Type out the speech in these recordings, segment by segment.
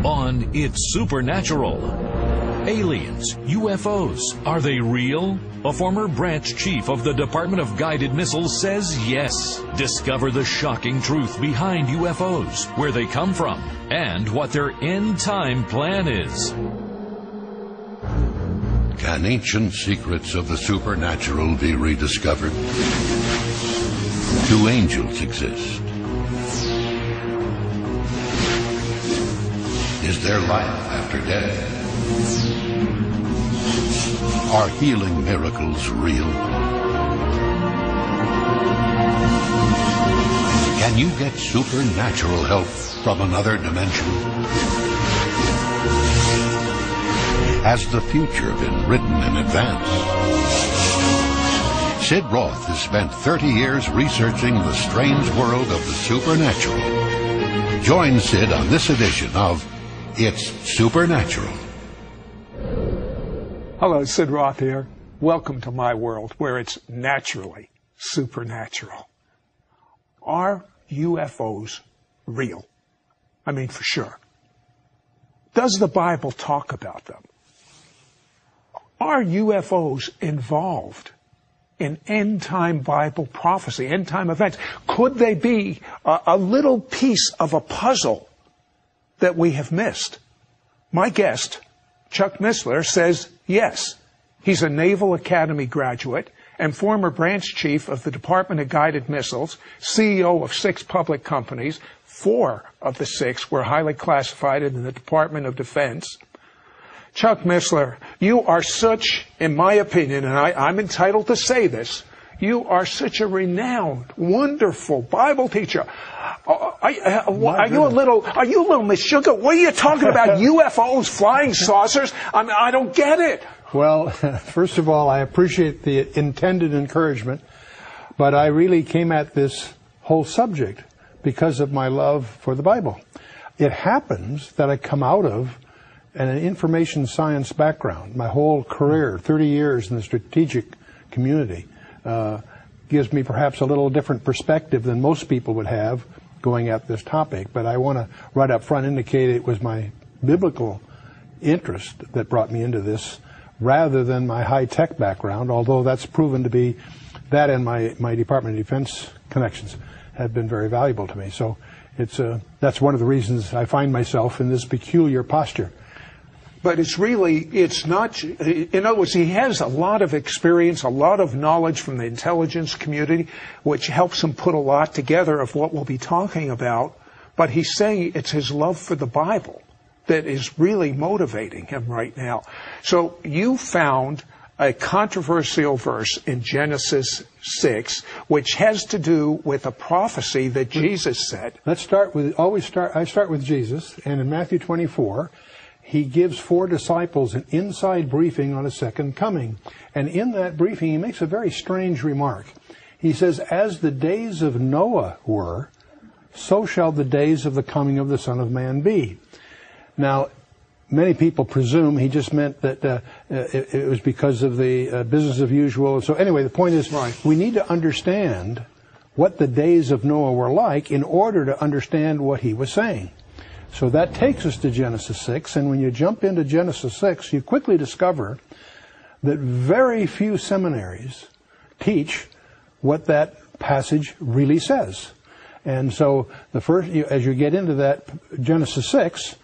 on It's Supernatural. Aliens, UFOs, are they real? A former branch chief of the Department of Guided Missiles says yes. Discover the shocking truth behind UFOs, where they come from, and what their end-time plan is. Can ancient secrets of the supernatural be rediscovered? Do angels exist? Is there life after death? Are healing miracles real? Can you get supernatural help from another dimension? Has the future been written in advance? Sid Roth has spent 30 years researching the strange world of the supernatural. Join Sid on this edition of It's Supernatural. Hello, Sid Roth here. Welcome to my world where it's naturally supernatural. Are UFOs real? I mean, for sure. Does the Bible talk about them? Are UFOs involved in end-time Bible prophecy, end-time events? Could they be a little piece of a puzzle that we have missed? My guest, Chuck Missler, says yes. He's a Naval Academy graduate and former branch chief of the Department of Guided Missiles, CEO of 6 public companies. 4 of the 6 were highly classified in the Department of Defense. Chuck Missler, you are such, in my opinion, and I'm entitled to say this, you are such a renowned, wonderful Bible teacher. Are you a little Miss Sugar? What are you talking about? UFOs, flying saucers? I don't get it. Well, first of all, I appreciate the intended encouragement, but I really came at this whole subject because of my love for the Bible. It happens that I come out of an information science background. My whole career, 30 years in the strategic community, gives me perhaps a little different perspective than most people would have going at this topic. But I want to right up front indicate it was my biblical interest that brought me into this rather than my high-tech background, although that's proven to be, that and my Department of Defense connections have been very valuable to me. So that's one of the reasons I find myself in this peculiar posture. But it's not, in other words, he has a lot of experience, a lot of knowledge from the intelligence community, which helps him put a lot together of what we'll be talking about. But he's saying it's his love for the Bible that is really motivating him right now. So you found a controversial verse in Genesis 6, which has to do with a prophecy that Jesus said. I start with Jesus, and in Matthew 24, he gives 4 disciples an inside briefing on a second coming. And in that briefing, he makes a very strange remark. He says, as the days of Noah were, so shall the days of the coming of the Son of Man be. Now, many people presume he just meant that it was because of the business of usual. So anyway, the point is, right, we need to understand what the days of Noah were like in order to understand what he was saying. So that takes us to Genesis 6, and when you jump into Genesis 6, you quickly discover that very few seminaries teach what that passage really says. And so as you get into that Genesis 6,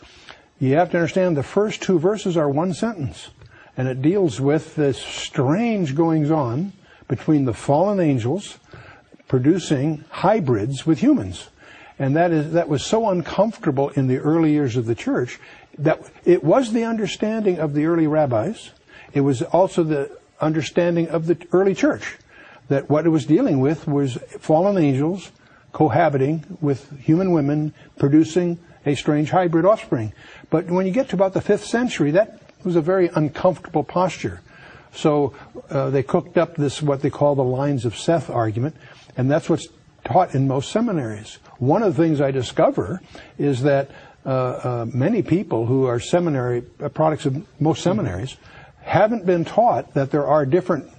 you have to understand the first 2 verses are one sentence, and it deals with this strange goings-on between the fallen angels producing hybrids with humans. And that was so uncomfortable in the early years of the church that it was the understanding of the early rabbis. It was also the understanding of the early church that what it was dealing with was fallen angels cohabiting with human women, producing a strange hybrid offspring. But when you get to about the 5th century, that was a very uncomfortable posture. So they cooked up this, what they call the lines of Seth argument, and that's what's taught in most seminaries. One of the things I discover is that many people who are seminary products of most seminaries haven't been taught that there are different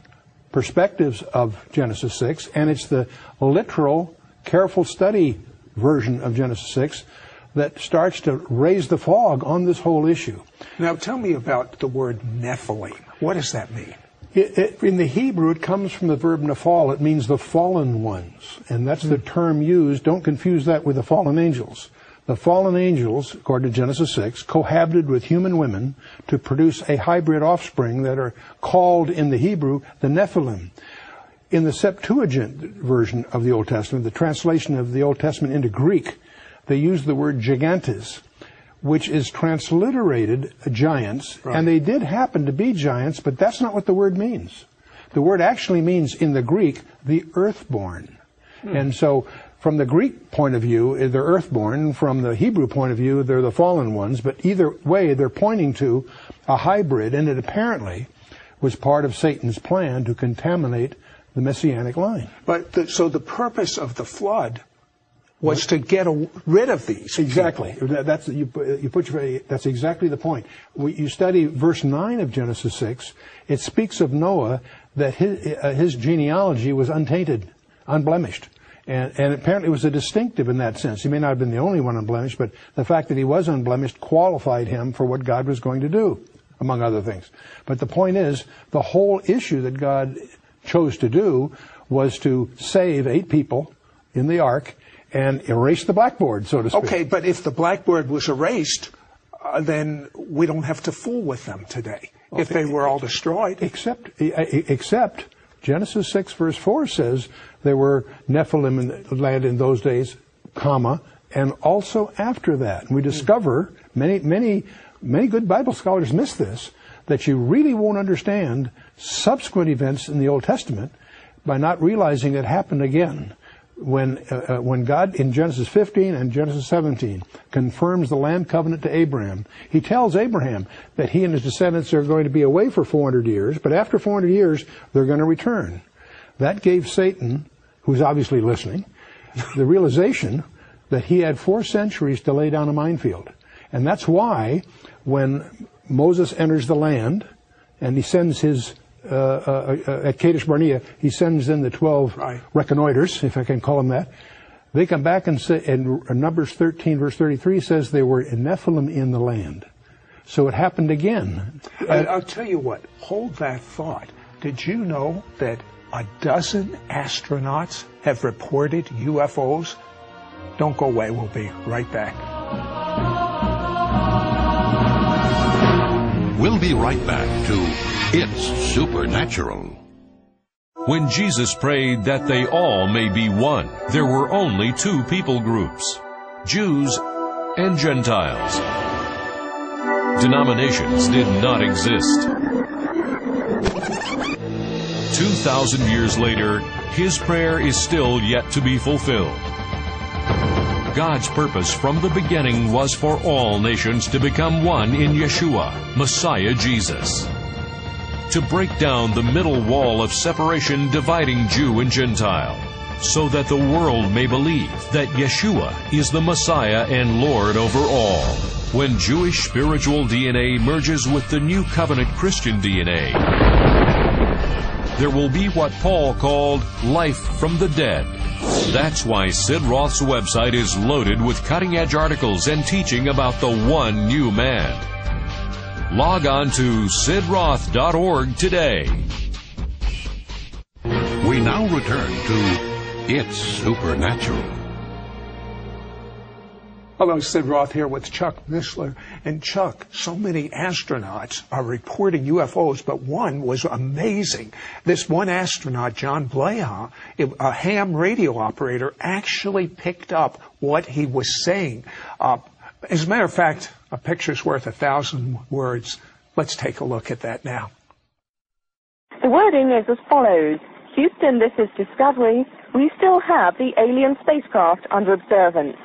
perspectives of Genesis 6, and it's the literal, careful study version of Genesis 6 that starts to raise the fog on this whole issue. Now tell me about the word Nephilim. What does that mean? In the Hebrew, it comes from the verb nephal. It means the fallen ones. And that's the term used. Don't confuse that with the fallen angels. The fallen angels, according to Genesis 6, cohabited with human women to produce a hybrid offspring that are called in the Hebrew the Nephilim. In the Septuagint version of the Old Testament, the translation of the Old Testament into Greek, they use the word gigantes, which is transliterated giants, right. And they did happen to be giants, but that's not what the word means. The word actually means, in the Greek, the earthborn. And so, from the Greek point of view, they're earthborn. From the Hebrew point of view, they're the fallen ones. But either way, they're pointing to a hybrid, and it apparently was part of Satan's plan to contaminate the Messianic line. But so the purpose of the flood was to get rid of these. Exactly. That's that's exactly the point. You study verse 9 of Genesis 6. It speaks of Noah, that his genealogy was untainted, unblemished. And apparently it was a distinctive in that sense. He may not have been the only one unblemished, but the fact that he was unblemished qualified him for what God was going to do, among other things. But the point is, the whole issue that God chose to do was to save 8 people in the ark and erase the blackboard, so to speak. Okay, but if the blackboard was erased, then we don't have to fool with them today, if they were all destroyed. Except Genesis 6 verse 4 says there were Nephilim in the land in those days, comma, and also after that. And we discover, many good Bible scholars miss this, that you really won't understand subsequent events in the Old Testament by not realizing it happened again. When God in Genesis 15 and Genesis 17 confirms the land covenant to Abraham, he tells Abraham that he and his descendants are going to be away for 400 years, but after 400 years, they're going to return. That gave Satan, who's obviously listening, the realization that he had 4 centuries to lay down a minefield. And that's why when Moses enters the land and he sends his at Kadesh Barnea, he sends in the 12 reconnoiters, if I can call them that. They come back and say, and Numbers 13 verse 33 says they were Nephilim in the land. So it happened again. I'll tell you what, hold that thought. Did you know that 12 astronauts have reported UFOs? Don't go away, we'll be right back. We'll be right back to It's Supernatural. When Jesus prayed that they all may be one, there were only 2 people groups, Jews and Gentiles. Denominations did not exist. 2,000 years later, his prayer is still yet to be fulfilled. God's purpose from the beginning was for all nations to become one in Yeshua, Messiah Jesus. To break down the middle wall of separation dividing Jew and Gentile, so that the world may believe that Yeshua is the Messiah and Lord over all. When Jewish spiritual DNA merges with the New Covenant Christian DNA, there will be what Paul called life from the dead. That's why Sid Roth's website is loaded with cutting-edge articles and teaching about the one new man. Log on to sidroth.org today. We now return to It's Supernatural. Hello, Sid Roth here with Chuck Missler. And Chuck, so many astronauts are reporting UFOs, but one was amazing. This one astronaut, John Blaha, a ham radio operator, actually picked up what he was saying. As a matter of fact, a picture's worth 1,000 words. Let's take a look at that now. The wording is as follows. Houston, this is Discovery. We still have the alien spacecraft under observance.